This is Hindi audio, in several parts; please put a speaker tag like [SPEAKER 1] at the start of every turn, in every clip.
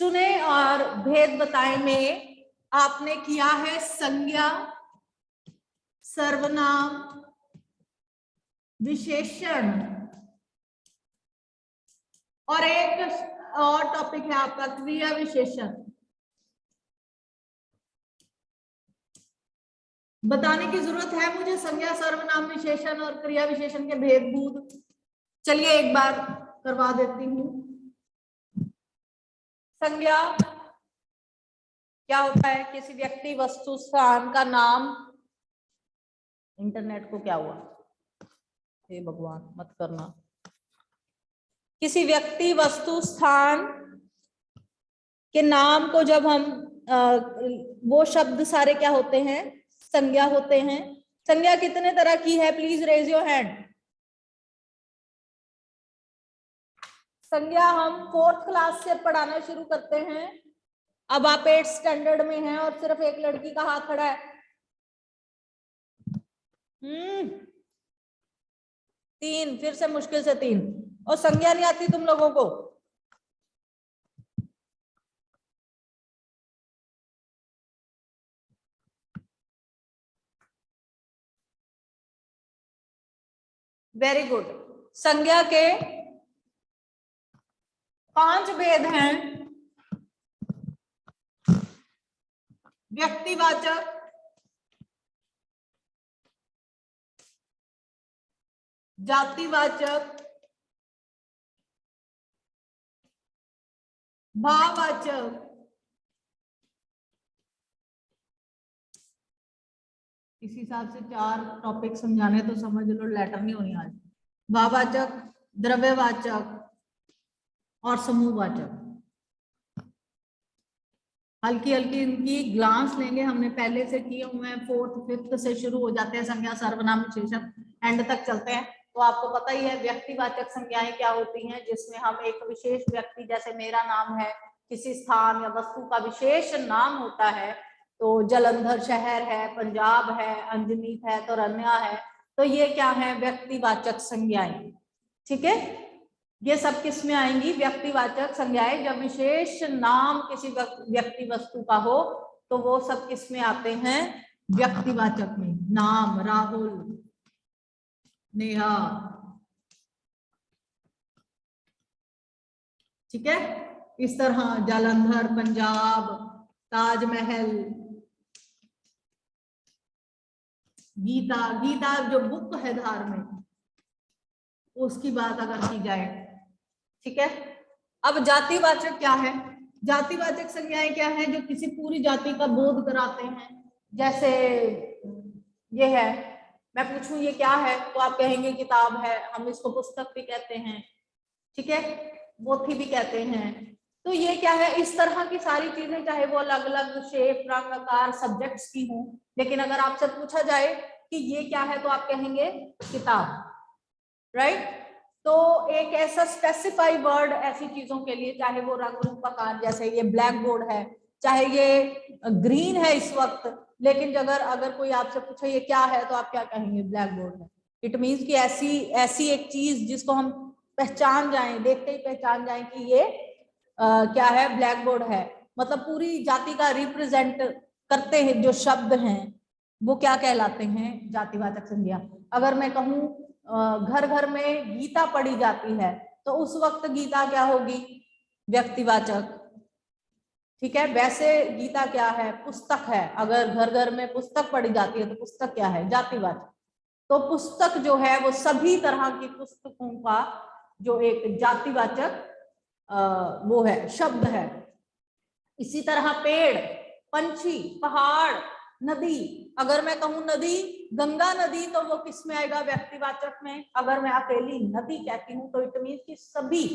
[SPEAKER 1] चुने और भेद बताएं में आपने किया है संज्ञा, सर्वनाम, विशेषण और एक और टॉपिक है आपका क्रिया विशेषण। बताने की जरूरत है मुझे संज्ञा, सर्वनाम, विशेषण और क्रिया विशेषण के भेदभूत। चलिए एक बार करवा देती हूं। संज्ञा क्या होता है? किसी व्यक्ति, वस्तु, स्थान का नाम। इंटरनेट को क्या हुआ? हे भगवान मत करना। किसी व्यक्ति, वस्तु, स्थान के नाम को जब हम वो शब्द सारे क्या होते हैं? संज्ञा होते हैं। संज्ञा कितने तरह की है? Please raise your hand. संज्ञा हम 4th क्लास से पढ़ाना शुरू करते हैं। अब आप 8th स्टैंडर्ड में हैं और सिर्फ एक लड़की का हाथ खड़ा है। 3, फिर से मुश्किल से 3। और संज्ञा नहीं आती तुम लोगों को? Very good. संज्ञा के 5 भेद हैं। व्यक्तिवाचक, जातिवाचक, भाववाचक, इस हिसाब से 4 टॉपिक समझाने तो समझ लो लेटर नहीं होनी आज। भाववाचक, द्रव्यवाचक और समूहवाचक। हल्की हल्की इनकी ग्लांस लेंगे, हमने पहले से किए हुए हैं। 4th 5th से शुरू हो जाते हैं संज्ञा, सर्वनाम, विशेषण, एंड तक चलते हैं। तो आपको पता ही है व्यक्तिवाचक संज्ञाएं क्या होती हैं, जिसमें हम एक विशेष व्यक्ति, जैसे मेरा नाम है, किसी स्थान या वस्तु का विशेष नाम होता है। तो जलंधर शहर है, पंजाब है, अंजनीत है, तो रन्या है। तो ये क्या है? व्यक्तिवाचक संज्ञाएं। ठीक है, ये सब किस में आएंगी? व्यक्तिवाचक संज्ञाएं। जब विशेष नाम किसी व्यक्ति वस्तु का हो तो वो सब किस में आते हैं? व्यक्तिवाचक में। नाम राहुल, नेहा। ठीक है, इस तरह जालंधर, पंजाब, ताजमहल, गीता। गीता जो बुक है धार्मिक, उसकी बात अगर की जाए। ठीक है, अब जातिवाचक क्या है? जातिवाचक संज्ञाएं क्या है? जो किसी पूरी जाति का बोध कराते हैं। जैसे ये है, मैं पूछूं ये क्या है तो आप कहेंगे किताब है, हम इसको पुस्तक भी कहते हैं। ठीक है, पोथी भी कहते हैं। तो ये क्या है? इस तरह की सारी चीजें, चाहे वो अलग अलग शेप, रंग, आकार, सब्जेक्ट्स की हों, लेकिन अगर आपसे पूछा जाए कि ये क्या है तो आप कहेंगे किताब। राइट? तो एक ऐसा स्पेसिफाई वर्ड ऐसी चीजों के लिए, चाहे वो रंग, रूप, आकार, जैसे ये ब्लैक बोर्ड है, चाहे ये ग्रीन है इस वक्त, लेकिन अगर कोई आपसे पूछे ये क्या है तो आप क्या कहेंगे? ब्लैक बोर्ड है। इट मीन्स कि ऐसी एक चीज जिसको हम पहचान जाएं, देखते ही पहचान जाएं कि ये क्या है? ब्लैक बोर्ड है। मतलब पूरी जाति का रिप्रेजेंट करते हैं जो शब्द हैं, वो क्या कहलाते हैं? जातिवाचक संज्ञा। अगर मैं कहूं घर घर में गीता पढ़ी जाती है, तो उस वक्त गीता क्या होगी? व्यक्तिवाचक। ठीक है, वैसे गीता क्या है? पुस्तक है। अगर घर घर में पुस्तक पढ़ी जाती है तो पुस्तक क्या है? जातिवाचक। तो पुस्तक जो है वो सभी तरह की पुस्तकों का जो एक जातिवाचक वो है, शब्द है। इसी तरह पेड़, पंछी, पहाड़, नदी। अगर मैं कहूं नदी, गंगा नदी, तो वो किस में आएगा? व्यक्तिवाचक में। अगर मैं अकेली नदी कहती हूँ तो इट मीन कि सभी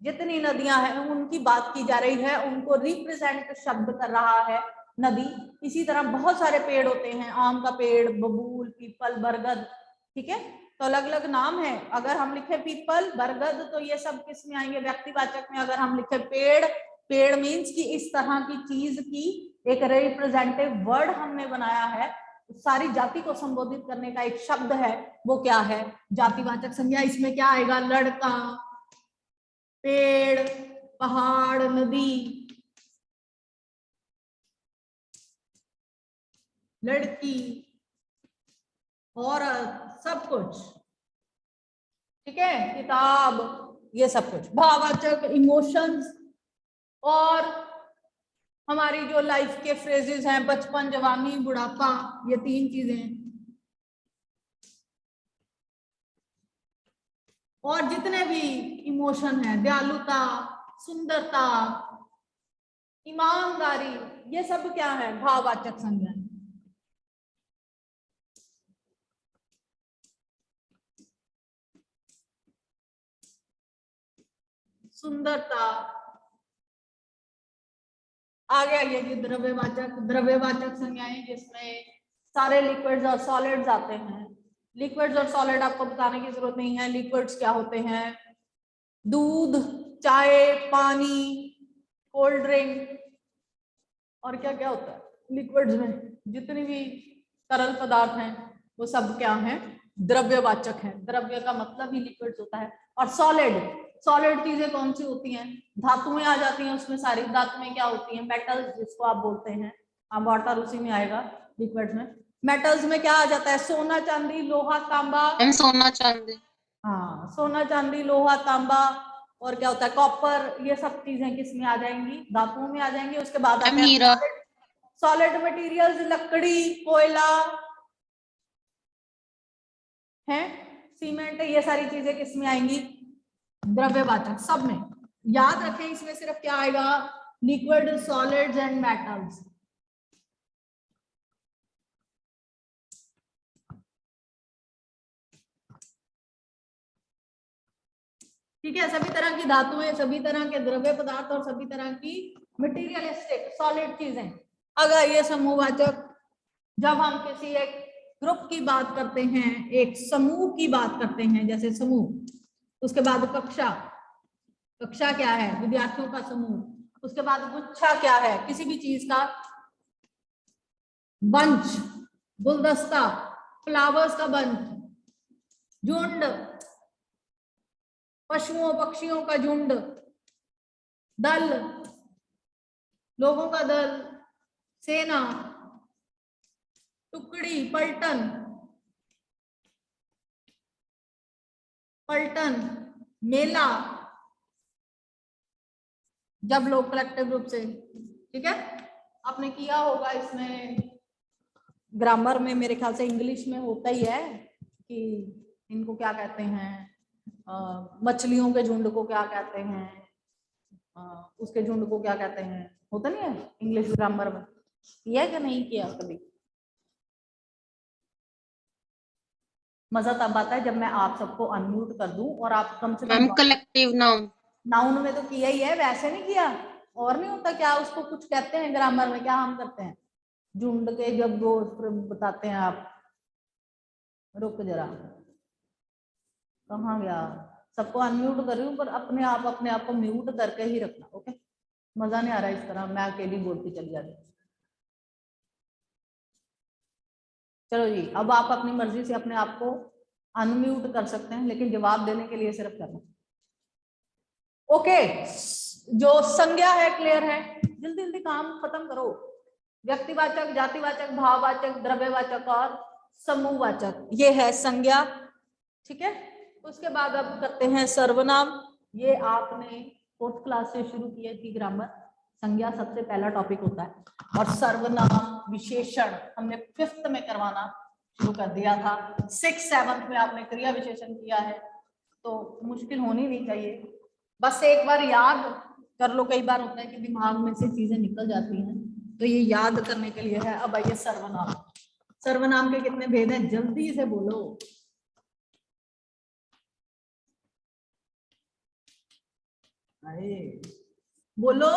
[SPEAKER 1] जितनी नदियां हैं उनकी बात की जा रही है, उनको रिप्रेजेंट शब्द कर रहा है नदी। इसी तरह बहुत सारे पेड़ होते हैं, आम का पेड़, बबूल, पीपल, बरगद। ठीक है, तो अलग अलग नाम है। अगर हम लिखे पीपल, बरगद, तो ये सब किस में आएंगे? व्यक्तिवाचक में। अगर हम लिखे पेड़, पेड़ मीन्स कि इस तरह की चीज की एक रिप्रेजेंटेटिव वर्ड हमने बनाया है, सारी जाति को संबोधित करने का एक शब्द है, वो क्या है? जातिवाचक संज्ञा। इसमें क्या आएगा? लड़का, पेड़, पहाड़, नदी, लड़की, औरत, सब कुछ, ठीक है, किताब, ये सब कुछ भाववाचक, इमोशंस। और हमारी जो लाइफ के फ्रेजेस हैं, बचपन, जवानी, बुढ़ापा, ये 3 चीजें। और जितने भी इमोशन है, दयालुता, सुंदरता, ईमानदारी, ये सब क्या है, भाववाचक संज्ञा। सुंदरता आ गया। ये द्रव्यवाचक संज्ञाएं, जिसमें सारे लिक्विड्स और सॉलिड्स आते हैं। लिक्विड्स और सॉलिड आपको बताने की जरूरत नहीं है। लिक्विड्स क्या होते हैं, दूध, चाय, पानी, कोल्ड ड्रिंक, और क्या क्या होता है लिक्विड्स में, जितनी भी तरल पदार्थ हैं वो सब क्या हैं, द्रव्यवाचक हैं। द्रव्य का मतलब ही लिक्विड्स होता है। और सॉलिड चीजें कौन सी होती हैं, धातुएं आ जाती हैं उसमें सारी। धातुएं क्या होती हैं, मेटल्स जिसको आप बोलते हैं। वाटर उसी में आएगा, लिक्विड्स में। मेटल्स में क्या आ जाता है, सोना, चांदी, लोहा, तांबा।
[SPEAKER 2] सोना चांदी,
[SPEAKER 1] हाँ, सोना, चांदी, लोहा, तांबा, और क्या होता है, कॉपर। ये सब चीजें किस में आ जाएंगी, धातुओं में आ जाएंगी। उसके बाद आते हैं सॉलिड मटेरियल्स, लकड़ी, कोयला है, सीमेंट, ये सारी चीजें किस में आएंगी, द्रव्यवाचक सब में। याद रखें, इसमें सिर्फ क्या आएगा, लिक्विड, सॉलिड्स एंड मेटल्स। ठीक है, सभी तरह की धातुएं, सभी तरह के द्रव्य पदार्थ और सभी तरह की मटेरियलिस्टिक सॉलिड चीजें। अगर ये समूहवाचक, जब हम किसी एक ग्रुप की बात करते हैं, एक समूह की बात करते हैं, जैसे समूह, उसके बाद कक्षा, कक्षा क्या है, विद्यार्थियों का समूह। उसके बाद गुच्छा क्या है, किसी भी चीज का बंच, गुलदस्ता, फ्लावर्स का बंच। झुंड, पशुओं पक्षियों का झुंड। दल, लोगों का दल। सेना, टुकड़ी, पलटन, मेला, जब लोग कलेक्टिव रूप से। ठीक है, आपने किया होगा इसमें ग्रामर में, मेरे ख्याल से इंग्लिश में होता ही है कि इनको क्या कहते हैं, मछलियों के झुंड को क्या कहते हैं, उसके झुंड को क्या कहते हैं, होता नहीं है इंग्लिश ग्रामर में। किया कि नहीं किया कभी? मजा तब आता है जब मैं आप सबको अनम्यूट कर दूं और आप कम से कम
[SPEAKER 2] कलेक्टिव
[SPEAKER 1] नाउन में तो किया ही है, वैसे नहीं किया। और नहीं होता क्या, उसको कुछ कहते हैं ग्रामर में, क्या हम करते हैं, झुंड के जब वो बताते हैं आप। रुक जरा, कहाँ गया, सबको अनम्यूट कर रही हूँ पर अपने आप को म्यूट करके ही रखना। ओके, मजा नहीं आ रहा इस तरह मैं अकेली बोलती चली जाती। चलो जी, अब आप अपनी मर्जी से अपने आप को अनम्यूट कर सकते हैं, लेकिन जवाब देने के लिए सिर्फ करना। ओके, जो संज्ञा है क्लियर है, जल्दी जल्दी काम खत्म करो। व्यक्तिवाचक, जातिवाचक, भाववाचक, द्रव्यवाचक और समूहवाचक, ये है संज्ञा। ठीक है, उसके बाद अब करते हैं सर्वनाम। ये आपने 4th क्लास से शुरू किया थी ग्रामर। संज्ञा सबसे पहला टॉपिक होता है, और सर्वनाम विशेषण हमने 5th में करवाना शुरू कर दिया था। 6th 7th में आपने क्रिया विशेषण किया है, तो मुश्किल होनी नहीं चाहिए, बस एक बार याद कर लो। कई बार होता है कि दिमाग में से चीजें निकल जाती हैं, तो ये याद करने के लिए है। अब आइए सर्वनाम। सर्वनाम के कितने भेद हैं, जल्दी से बोलो। अरे बोलो।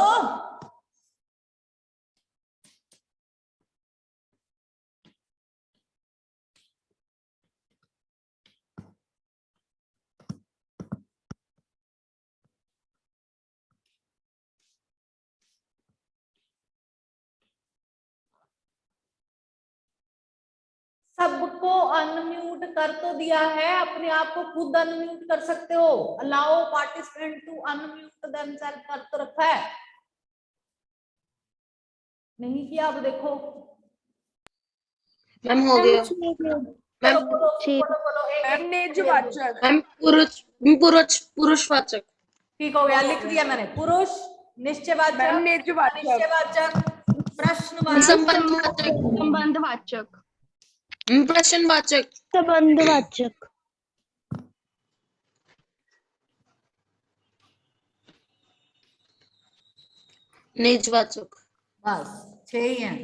[SPEAKER 1] सबको अनम्यूट कर तो दिया है, अपने आप को खुद अनम्यूट कर सकते हो। Allow participant to unmute themselves कर तो रखा है, नहीं किया? अब देखो
[SPEAKER 2] मैम हो गया। मैम
[SPEAKER 3] निजवाचक।
[SPEAKER 2] मैम पुरुषवाचक।
[SPEAKER 1] ठीक हो गया, लिख दिया मैंने। पुरुष, निश्चयवाचक,
[SPEAKER 3] मैम निजवाचक,
[SPEAKER 1] अनिश्चयवाचक, प्रश्नवाचक,
[SPEAKER 2] संबंधवाचक,
[SPEAKER 4] संबंधवाचक,
[SPEAKER 2] प्रश्नवाचक,
[SPEAKER 4] संबंधवाचक,
[SPEAKER 2] निजवाचक।
[SPEAKER 1] बस 6 ही हैं।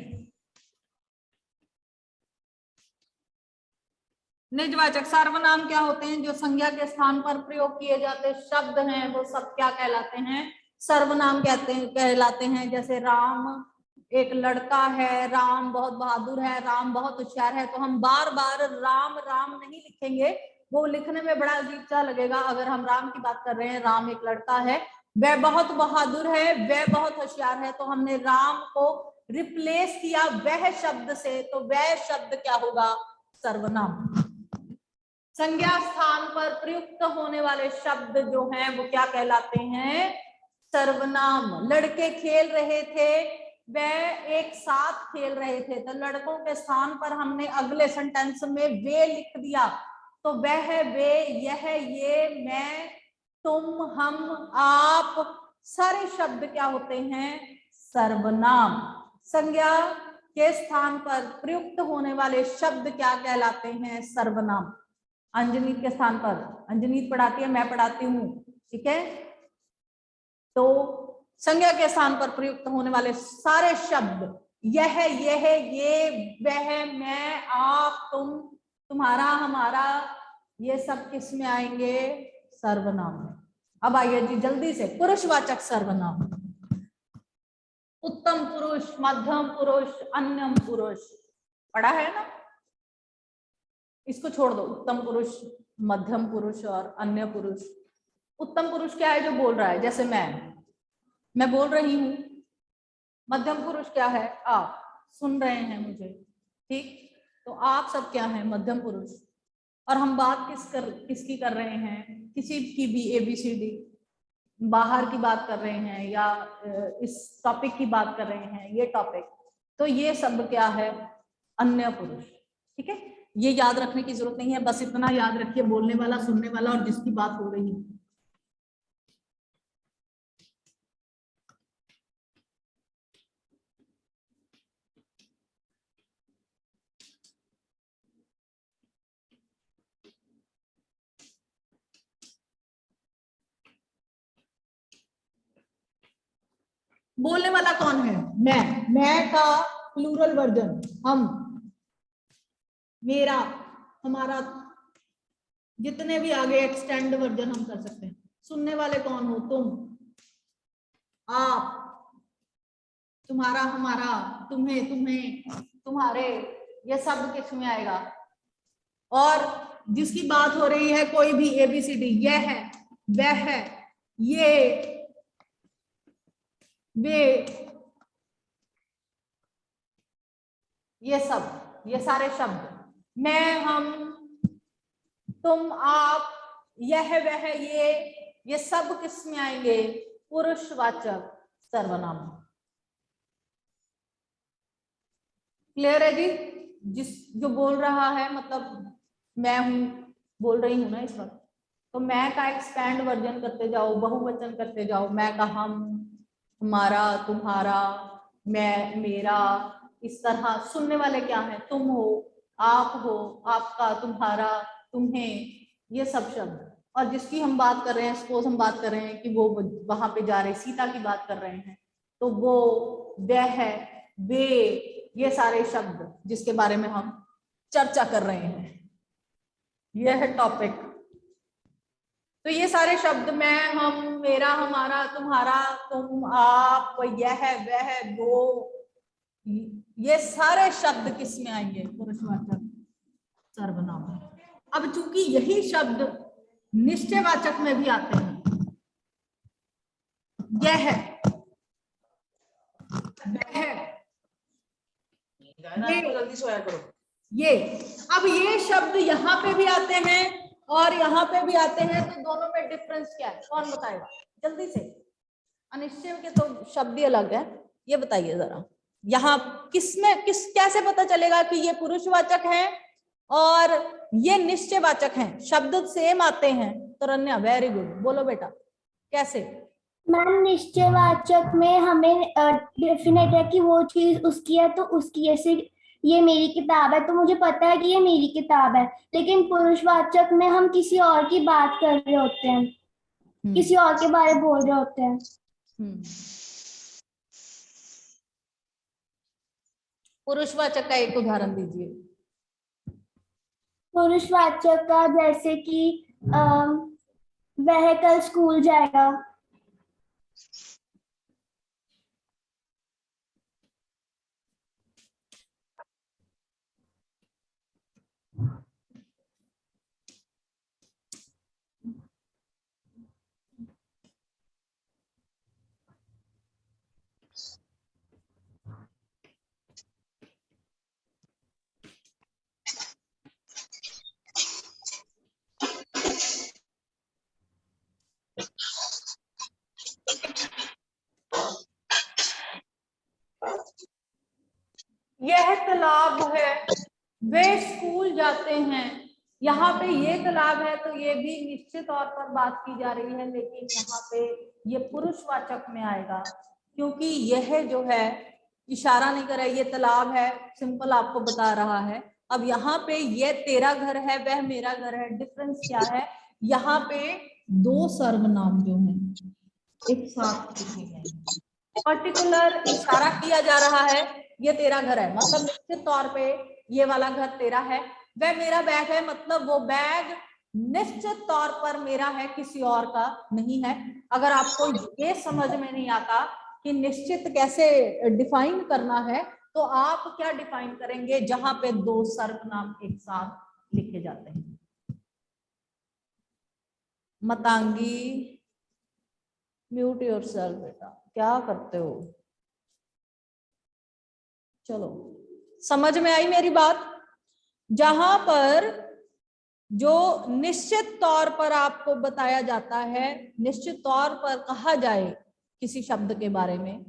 [SPEAKER 1] निजवाचक सर्वनाम क्या होते हैं? जो संज्ञा के स्थान पर प्रयोग किए जाते शब्द हैं वो सब क्या कहलाते हैं? सर्वनाम कहलाते हैं। जैसे राम एक लड़का है, राम बहुत बहादुर है, राम बहुत होशियार है। तो हम बार बार राम राम नहीं लिखेंगे, वो लिखने में बड़ा अजीब सा लगेगा। अगर हम राम की बात कर रहे हैं, राम एक लड़का है, वह बहुत बहादुर है, वह बहुत होशियार है, तो हमने राम को रिप्लेस किया वह शब्द से, तो वह शब्द क्या होगा? सर्वनाम। संज्ञा स्थान पर प्रयुक्त होने वाले शब्द जो हैं वो क्या कहलाते हैं? सर्वनाम। लड़के खेल रहे थे, वह एक साथ खेल रहे थे, तो लड़कों के स्थान पर हमने अगले सेंटेंस में वे लिख दिया, तो वह, वे, यह, ये, मैं, तुम, हम, आप, सारे शब्द क्या होते हैं? सर्वनाम। संज्ञा के स्थान पर प्रयुक्त होने वाले शब्द क्या कहलाते हैं? सर्वनाम। अंजनीत के स्थान पर अंजनीत पढ़ाती है, मैं पढ़ाती हूँ, ठीक है। तो संज्ञा के स्थान पर प्रयुक्त होने वाले सारे शब्द, यह, ये, वह, मैं, आप, तुम, तुम्हारा, हमारा, ये सब किस में आएंगे? सर्वनाम में। अब आइए जी जल्दी से, पुरुषवाचक सर्वनाम। उत्तम पुरुष, मध्यम पुरुष, अन्यम पुरुष, पढ़ा है ना? इसको छोड़ दो, उत्तम पुरुष, मध्यम पुरुष और अन्य पुरुष। उत्तम पुरुष क्या है? जो बोल रहा है, जैसे मैं बोल रही हूं। मध्यम पुरुष क्या है? आप सुन रहे हैं मुझे, ठीक। तो आप सब क्या है? मध्यम पुरुष। और हम बात किसकी कर रहे हैं? किसी की भी, ABCD, बाहर की बात कर रहे हैं या इस टॉपिक की बात कर रहे हैं, ये टॉपिक, तो ये सब क्या है? अन्य पुरुष, ठीक है। ये याद रखने की जरूरत नहीं है, बस इतना याद रखिए, बोलने वाला, सुनने वाला और जिसकी बात हो रही है। बोलने वाला कौन है? मैं का प्लूरल वर्जन हम, मेरा, हमारा, जितने भी आगे एक्सटेंड वर्जन हम कर सकते हैं। सुनने वाले कौन हो? तुम, आप, तुम्हारा, हमारा, तुम्हें, तुम्हारे, ये सब किस में आएगा? और जिसकी बात हो रही है, कोई भी ABCD, यह है, वह है, ये, वे, ये सब, ये सारे शब्द, मैं, हम, तुम, आप, यह, वह, ये सब किस में आएंगे? पुरुषवाचक सर्वनाम। क्लियर है जी? जो बोल रहा है, मतलब मैं हूं, बोल रही हूं ना इस वक्त, तो मैं का एक्सपेंड वर्जन करते जाओ, बहुवचन करते जाओ। मैं का हम, हमारा, तुम्हारा, मैं, मेरा, इस तरह। सुनने वाले क्या है? तुम हो, आप हो, आपका, तुम्हारा, तुम्हें, ये सब शब्द। और जिसकी हम बात कर रहे हैं, सपोज हम बात कर रहे हैं कि वो वहां पे जा रहे, सीता की बात कर रहे हैं, तो वो, वह, वे, ये सारे शब्द जिसके बारे में हम चर्चा कर रहे हैं, यह है टॉपिक। तो ये सारे शब्द, मैं, हम, मेरा, हमारा, तुम्हारा, तुम, आप, यह, वह, वो, ये सारे शब्द किस में आएंगे? पुरुषवाचक सर्वनाम। अब चूंकि यही शब्द निश्चयवाचक में भी आते हैं, यह, वह,
[SPEAKER 2] जल्दी सोया करो।
[SPEAKER 1] ये, अब ये शब्द यहाँ पे भी आते हैं और यहाँ पे भी आते हैं, तो दोनों में डिफरेंस क्या है? कौन बताएगा जल्दी से? अनिश्चय के तो शब्द ही अलग है, ये बताइए जरा। यहाँ कैसे पता चलेगा कि ये पुरुषवाचक है और ये निश्चयवाचक हैं? शब्द सेम आते हैं। तो रन्या वेरी गुड, बोलो बेटा कैसे?
[SPEAKER 3] मैम निश्चयवाचक में हमें डेफिनेट है कि वो चीज उसकी है तो उसकी, जैसे ये मेरी किताब है तो मुझे पता है कि ये मेरी किताब है, लेकिन पुरुषवाचक में हम किसी और की बात कर रहे होते हैं, किसी और के बारे में बोल रहे होते हैं।
[SPEAKER 1] पुरुषवाचक का एक उदाहरण दीजिए।
[SPEAKER 3] पुरुषवाचक का जैसे कि वह कल स्कूल जाएगा।
[SPEAKER 1] यह तालाब है, वे स्कूल जाते हैं। यहाँ पे ये तालाब है तो ये भी निश्चित तौर पर बात की जा रही है, लेकिन यहाँ पे ये पुरुषवाचक में आएगा क्योंकि यह जो है इशारा नहीं कर रहा है, ये तालाब है, सिंपल आपको बता रहा है। अब यहाँ पे ये तेरा घर है, वह मेरा घर है, डिफरेंस क्या है? यहाँ पे दो सर्वनाम जो हैं एक साथ लिखे गए हैं, पर्टिकुलर इशारा किया जा रहा है ये तेरा घर है, मतलब निश्चित तौर पे ये वाला घर तेरा है। वह मेरा बैग है, मतलब वो बैग निश्चित तौर पर मेरा है, किसी और का नहीं है। अगर आपको ये समझ में नहीं आता कि निश्चित कैसे डिफाइन करना है तो आप क्या डिफाइन करेंगे? जहां पे दो सर्वनाम एक साथ लिखे जाते हैं। मतांगी म्यूट योरसेल्फ बेटा, क्या करते हो? चलो समझ में आई मेरी बात? जहां पर जो निश्चित तौर पर आपको बताया जाता है, निश्चित तौर पर कहा जाए किसी शब्द के बारे में,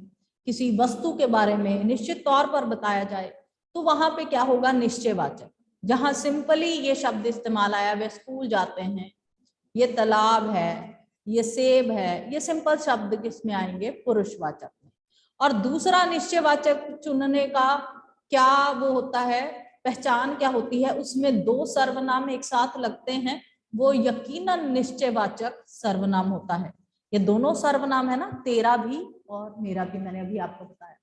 [SPEAKER 1] किसी वस्तु के बारे में निश्चित तौर पर बताया जाए तो वहां पे क्या होगा? निश्चयवाचक। जहां सिंपली ये शब्द इस्तेमाल आया, वे स्कूल जाते हैं, ये तालाब है, ये सेब है, ये सिंपल शब्द किसमें आएंगे? पुरुषवाचक में। और दूसरा निश्चयवाचक चुनने का क्या वो होता है, पहचान क्या होती है? उसमें दो सर्वनाम एक साथ लगते हैं, वो यकीनन निश्चयवाचक सर्वनाम होता है। ये दोनों सर्वनाम है ना, तेरा भी और मेरा भी, मैंने अभी आपको बताया।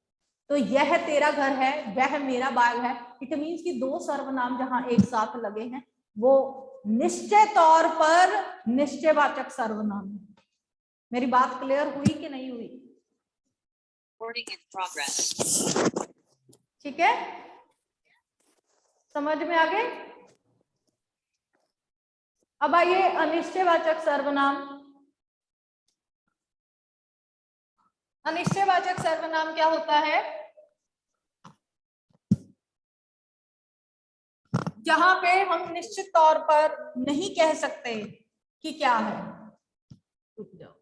[SPEAKER 1] तो यह तेरा घर है, वह मेरा बैग है, इट मीन्स कि दो सर्वनाम जहां एक साथ लगे हैं वो निश्चय तौर पर निश्चयवाचक सर्वनाम है। मेरी बात क्लियर हुई कि नहीं हुई? ठीक है, समझ में आ गए? अब आइए अनिश्चयवाचक सर्वनाम। अनिश्चयवाचक सर्वनाम क्या होता है? जहां पे हम निश्चित तौर पर नहीं कह सकते कि क्या है। रुक जाओ,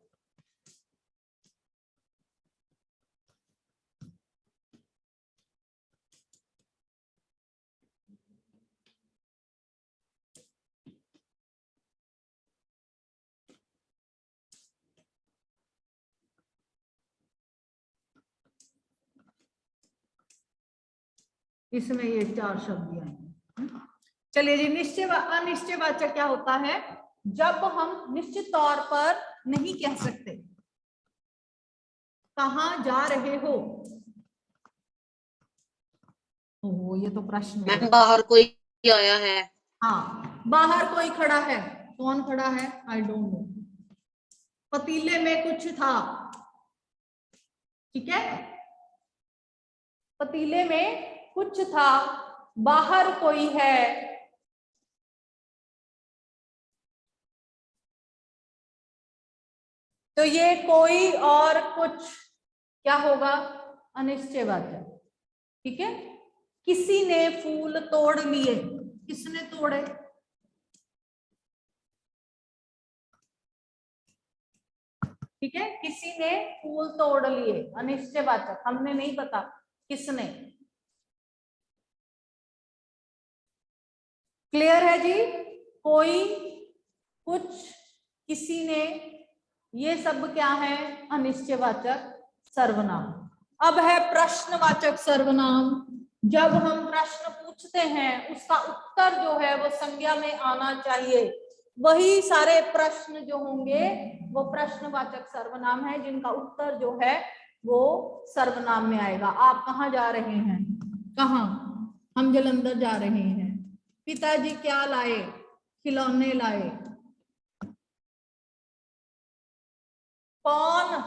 [SPEAKER 1] इसमें ये चार शब्द आएंगे। चलिए जी, अनिश्चयवाचक क्या होता है? जब हम निश्चित तौर पर नहीं कह सकते। कहाँ जा रहे हो? ओहो, ये तो प्रश्न है।
[SPEAKER 2] मैम बाहर कोई आया है।
[SPEAKER 1] हाँ, बाहर कोई खड़ा है। कौन खड़ा है? I don't know. पतीले में कुछ था, ठीक है, पतीले में कुछ था, बाहर कोई है। तो ये कोई और कुछ क्या होगा? अनिश्चयवाचक। ठीक है, किसी ने फूल तोड़ लिए। किसने तोड़े? ठीक है, किसी ने फूल तोड़ लिए, अनिश्चयवाचक। हमने नहीं पता, किसने? क्लियर है जी? कोई, कुछ, किसी ने, ये सब क्या है? अनिश्चयवाचक सर्वनाम। अब है प्रश्नवाचक सर्वनाम। जब हम प्रश्न पूछते हैं उसका उत्तर जो है वो संज्ञा में आना चाहिए, वही सारे प्रश्न जो होंगे वो प्रश्नवाचक सर्वनाम है, जिनका उत्तर जो है वो सर्वनाम में आएगा। आप कहाँ जा रहे हैं? कहाँ? हम जलंधर जा रहे हैं। पिताजी क्या लाए? खिलौने लाए। कौन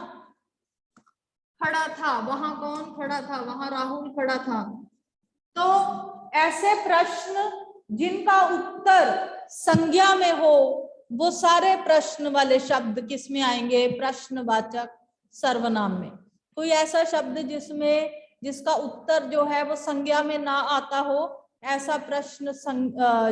[SPEAKER 1] खड़ा था? वहां कौन खड़ा था? वहां राहुल खड़ा था। तो ऐसे प्रश्न जिनका उत्तर संज्ञा में हो वो सारे प्रश्न वाले शब्द किस में आएंगे? प्रश्नवाचक सर्वनाम में। कोई ऐसा शब्द जिसका उत्तर जो है वो संज्ञा में ना आता हो, ऐसा प्रश्न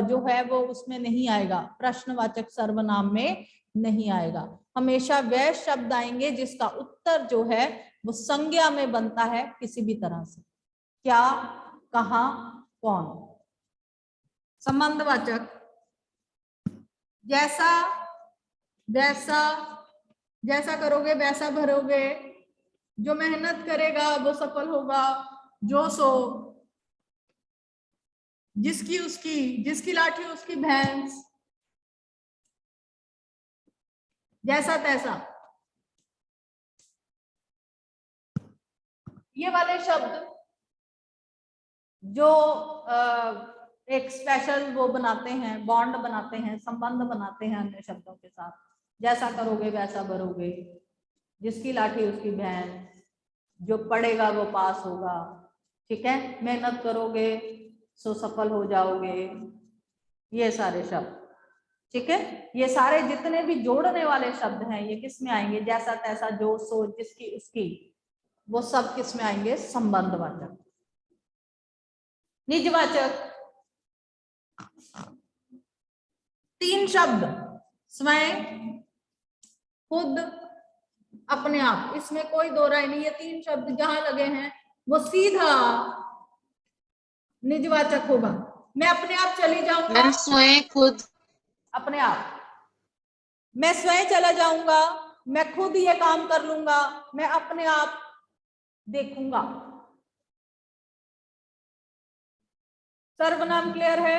[SPEAKER 1] जो है वो उसमें नहीं आएगा, प्रश्नवाचक सर्वनाम में नहीं आएगा। हमेशा वह शब्द आएंगे जिसका उत्तर जो है वो संज्ञा में बनता है किसी भी तरह से। क्या, कहाँ, कौन। संबंधवाचक, जैसा, वैसा, जैसा करोगे वैसा भरोगे, जो मेहनत करेगा वो सफल होगा, जो सो, जिसकी उसकी, जिसकी लाठी उसकी भैंस, जैसा तैसा। ये वाले शब्द जो एक स्पेशल वो बनाते हैं, बॉन्ड बनाते हैं, संबंध बनाते हैं अन्य शब्दों के साथ। जैसा करोगे वैसा भरोगे, जिसकी लाठी उसकी भैंस, जो पढ़ेगा वो पास होगा, ठीक है, मेहनत करोगे सो सफल हो जाओगे, ये सारे शब्द, ठीक है। ये सारे जितने भी जोड़ने वाले शब्द हैं ये किस में आएंगे? जैसा तैसा, जो सो, जिसकी उसकी, वो सब किस में आएंगे? संबंधवाचक। निजवाचक, 3 शब्द, स्वयं, खुद, अपने आप, इसमें कोई दो राय नहीं। ये 3 शब्द जहां लगे हैं वो सीधा निजवाचक होगा। मैं अपने आप चली जाऊंगा,
[SPEAKER 2] मैम स्वयं, खुद।
[SPEAKER 1] अपने आप, मैं स्वयं चला जाऊंगा, मैं खुद ये काम कर लूंगा, मैं अपने आप देखूंगा। सर्वनाम क्लियर है?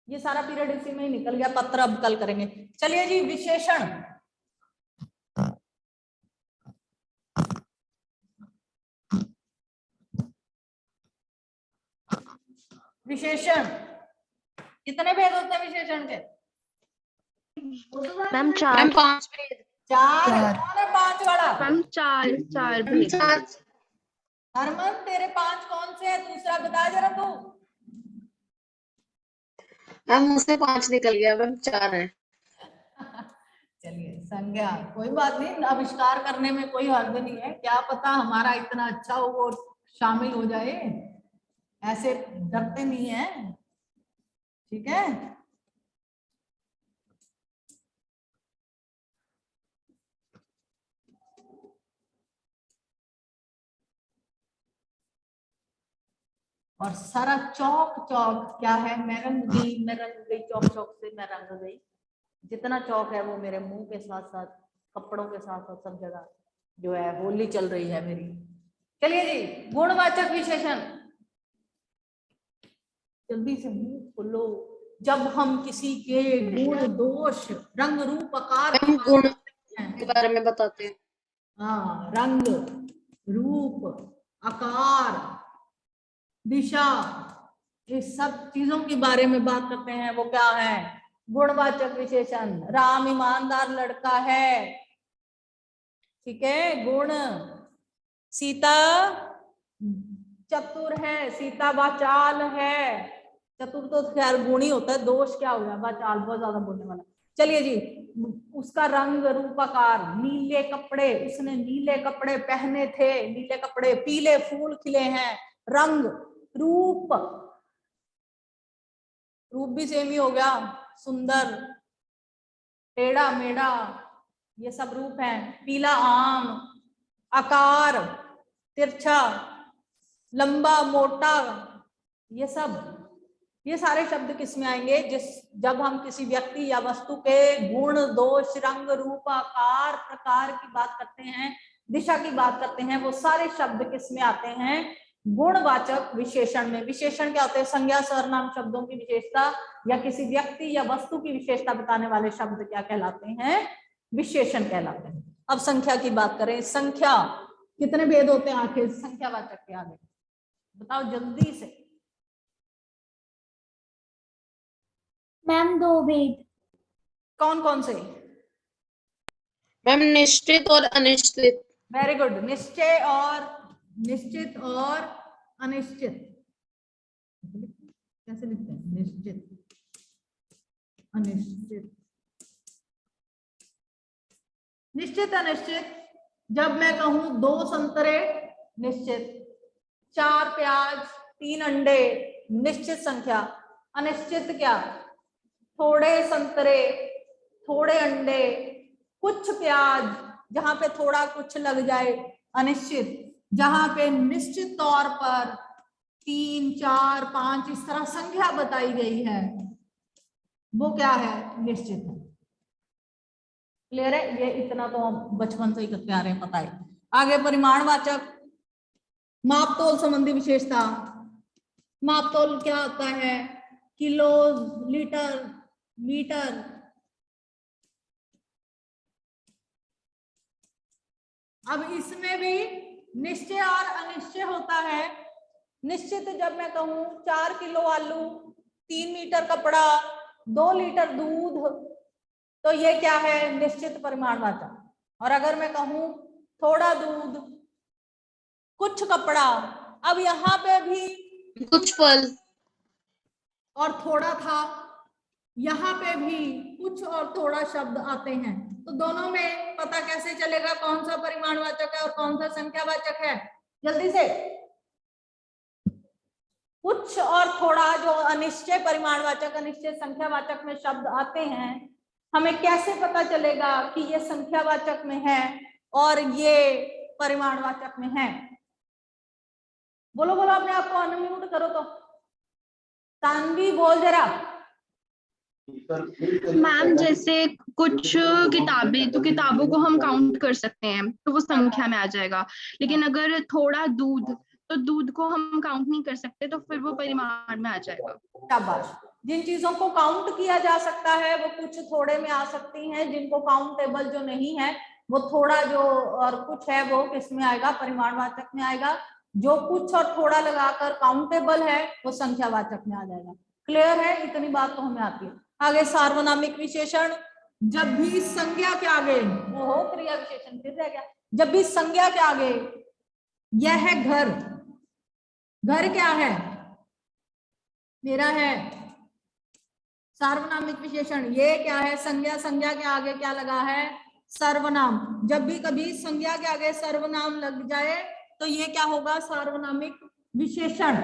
[SPEAKER 1] ये सारा पीरियड इसी में ही निकल गया, पत्र अब कल करेंगे। चलिए जी, विशेषण। विशेषण कितने भेद होते हैं विशेषण के?
[SPEAKER 4] Ma'am
[SPEAKER 2] ma'am
[SPEAKER 4] 4।
[SPEAKER 2] 5 भेद।
[SPEAKER 1] 4। कौन है 5 वाला?
[SPEAKER 4] मैम 4
[SPEAKER 2] मैम
[SPEAKER 4] भेद।
[SPEAKER 2] 4।
[SPEAKER 1] हरमन तेरे 5 कौन से है? दूसरा बता जरा तू।
[SPEAKER 2] मैम मुंह से 5 निकल गया, मैम 4 है।
[SPEAKER 1] चलिए, संज्ञा कोई बात नहीं, आविष्कार करने में कोई हर्ज नहीं है। क्या पता हमारा इतना अच्छा हो वो शामिल हो जाए, ऐसे डरते नहीं है, ठीक है। और सारा चौक चौक क्या है? मैं रंग गई चौक चौक से मैं रंग गई। जितना चौक है वो मेरे मुंह के साथ साथ, कपड़ों के साथ साथ सब जगह जो है होली चल रही है मेरी। चलिए जी, गुणवाचक विशेषण, जल्दी से मुंह खोलो। जब हम किसी के गुण, दोष, रंग, रूप, आकार की
[SPEAKER 2] मैम
[SPEAKER 1] बात
[SPEAKER 2] गुण
[SPEAKER 1] करते हैं,
[SPEAKER 2] के बारे में बताते हैं।
[SPEAKER 1] हाँ, रंग, रूप, आकार, दिशा, इस सब चीजों के बारे में बात करते हैं, वो क्या है? गुणवाचक विशेषण। राम ईमानदार लड़का है, ठीक है, गुण। सीता चतुर है, सीता वाचाल है। चतुर तो खैर गुण ही होता है, दोष क्या हो गया? वाचाल, बहुत ज्यादा बोलने वाला। चलिए जी, उसका रंग, रूप, आकार, नीले कपड़े, उसने नीले कपड़े पहने थे, नीले कपड़े, पीले फूल खिले हैं। रंग, रूप, रूप भी सेम ही हो गया, सुंदर, टेढ़ा मेढ़ा, ये सब रूप हैं। पीला आम, आकार, तिरछा, लंबा, मोटा, ये सारे शब्द किस में आएंगे? जब हम किसी व्यक्ति या वस्तु के गुण, दोष, रंग, रूप, आकार, प्रकार की बात करते हैं, दिशा की बात करते हैं, वो सारे शब्द किस में आते हैं? गुणवाचक विशेषण में। विशेषण क्या होते हैं? संज्ञा, सर्वनाम शब्दों की विशेषता या किसी व्यक्ति या वस्तु की विशेषता बताने वाले शब्द क्या कहलाते हैं? विशेषण कहलाते हैं। अब संख्या की बात करें। संख्या कितने भेद होते हैं आखिर संख्यावाचक के आगे? बताओ जल्दी से।
[SPEAKER 3] मैम 2 भेद।
[SPEAKER 1] कौन कौन से?
[SPEAKER 2] मैम निश्चित और अनिश्चित।
[SPEAKER 1] Very good. निश्चित और अनिश्चित। कैसे लिखते हैं? निश्चित, अनिश्चित। निश्चित अनिश्चित। जब मैं कहूं 2 संतरे, निश्चित। 4 प्याज, 3 अंडे, निश्चित संख्या। अनिश्चित क्या? थोड़े संतरे, थोड़े अंडे, कुछ प्याज, जहां पे थोड़ा कुछ लग जाए, अनिश्चित। जहां पे निश्चित तौर पर 3, 4, 5 इस तरह संख्या बताई गई है, वो क्या है? निश्चित है। क्लियर है? ये इतना तो हम बचपन से ही करते आ रहे हैं, पता है। आगे परिमाणवाचक, मापतोल संबंधी विशेषता। मापतोल क्या होता है? Kilo, litre, metre. अब इसमें भी निश्चय और अनिश्चय होता है। निश्चित जब मैं कहूं 4 किलो आलू, 3 मीटर कपड़ा, 2 लीटर दूध, तो ये क्या है? निश्चित परिमाणवाचक। और अगर मैं कहूं थोड़ा दूध, कुछ कपड़ा, अब यहाँ पे भी
[SPEAKER 2] कुछ फल
[SPEAKER 1] और थोड़ा था, यहाँ पे भी कुछ और थोड़ा शब्द आते हैं, तो दोनों में पता कैसे चलेगा कौन सा परिमाणवाचक है और कौन सा संख्यावाचक है? जल्दी से। कुछ और थोड़ा जो अनिश्चय परिमाणवाचक, अनिश्चय संख्यावाचक में शब्द आते हैं, हमें कैसे पता चलेगा कि ये संख्यावाचक में है और ये परिमाणवाचक में है? बोलो बोलो, अपने आप को अनम्यूट करो तो। तानवी बोल जरा।
[SPEAKER 4] मैम जैसे कुछ किताबें, तो किताबों को हम काउंट कर सकते हैं तो वो संख्या में आ जाएगा, लेकिन अगर थोड़ा दूध, तो दूध को हम काउंट नहीं कर सकते तो फिर वो परिमाण में आ जाएगा।
[SPEAKER 1] शाबाश। जिन चीजों को काउंट किया जा सकता है वो कुछ थोड़े में आ सकती हैं, जिनको काउंटेबल जो नहीं है वो थोड़ा जो और कुछ है वो किस में आएगा? परिमाणवाचक में आएगा। जो कुछ और थोड़ा लगाकर काउंटेबल है वो संख्यावाचक में आ जाएगा। क्लियर है? इतनी बात तो हमें आती है। आगे सार्वनामिक विशेषण। जब भी संज्ञा के आगे, ओहो क्रिया विशेषण फिर रह गया। जब भी संज्ञा के आगे, यह है घर, घर क्या है? मेरा है। सार्वनामिक विशेषण, ये क्या है? संज्ञा। संज्ञा के आगे क्या लगा है? सर्वनाम। जब भी कभी संज्ञा के आगे सर्वनाम लग जाए तो ये क्या होगा? सार्वनामिक विशेषण।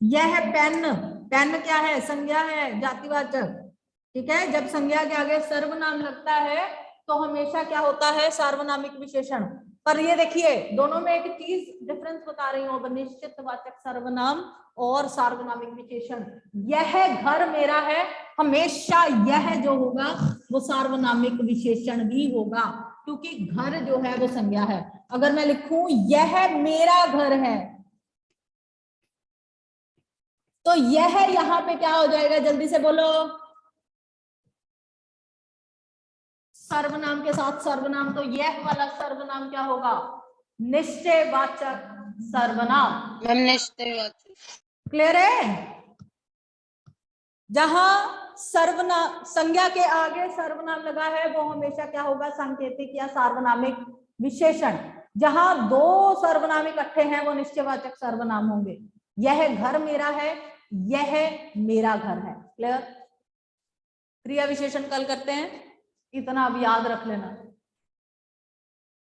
[SPEAKER 1] यह पेन, पेन क्या है? संज्ञा है, जातिवाचक। ठीक है, जब संज्ञा के आगे सर्वनाम लगता है तो हमेशा क्या होता है? सार्वनामिक विशेषण। पर ये देखिए दोनों में एक चीज डिफरेंस बता रही हूँ, निश्चितवाचक सर्वनाम और सार्वनामिक विशेषण। यह घर मेरा है, हमेशा यह जो होगा वो सार्वनामिक विशेषण भी होगा, क्योंकि घर जो है वो संज्ञा है। अगर मैं लिखूं यह मेरा घर है, तो यह यहाँ पे क्या हो जाएगा? जल्दी से बोलो। सर्वनाम के साथ सर्वनाम, तो यह वाला सर्वनाम क्या होगा? निश्चयवाचक सर्वनाम।
[SPEAKER 2] मैम निश्चयवाचक।
[SPEAKER 1] क्लियर है? जहां सर्वनाम, संज्ञा के आगे सर्वनाम लगा है वो हमेशा क्या होगा? सांकेतिक या सार्वनामिक विशेषण। जहां 2 सर्वनाम इकट्ठे हैं वो निश्चयवाचक सर्वनाम होंगे। यह घर मेरा है, यह मेरा घर है। क्लियर? क्रिया विशेषण कल करते हैं, इतना अब याद रख लेना,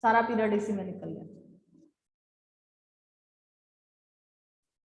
[SPEAKER 1] सारा पीरियड इसी में निकल गया।